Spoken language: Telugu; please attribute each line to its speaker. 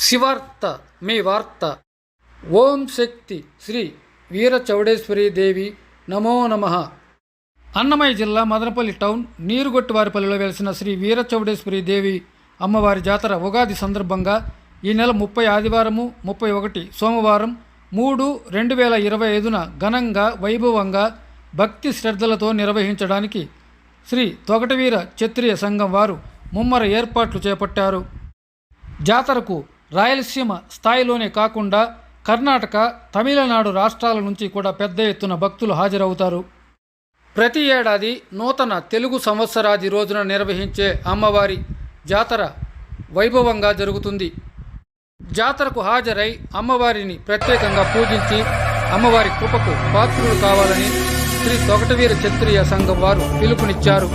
Speaker 1: శివార్త మీ వార్త. ఓం శక్తి శ్రీ వీర చౌడేశ్వరి దేవి నమో నమః. అన్నమయ్య జిల్లా మదనపల్లి టౌన్ నీరుగొట్టివారిపల్లిలో వెలిసిన శ్రీ వీర చౌడేశ్వరి దేవి అమ్మవారి జాతర ఉగాది సందర్భంగా ఈ నెల 30 ఆదివారము 31 సోమవారం 3/2025న ఘనంగా వైభవంగా భక్తి శ్రద్ధలతో నిర్వహించడానికి శ్రీ తొగటవీర క్షత్రియ సంఘం వారు ముమ్మర ఏర్పాట్లు చేపట్టారు. జాతరకు రాయలసీమ స్థాయిలోనే కాకుండా కర్ణాటక, తమిళనాడు రాష్ట్రాల నుంచి కూడా పెద్ద ఎత్తున భక్తులు హాజరవుతారు. ప్రతి ఏడాది నూతన తెలుగు సంవత్సరాది రోజున నిర్వహించే అమ్మవారి జాతర వైభవంగా జరుగుతుంది. జాతరకు హాజరై అమ్మవారిని ప్రత్యేకంగా పూజించి అమ్మవారి కృపకు పాత్రులు కావాలని శ్రీ తొగటవీర క్షత్రియ సంఘం వారు పిలుపునిచ్చారు.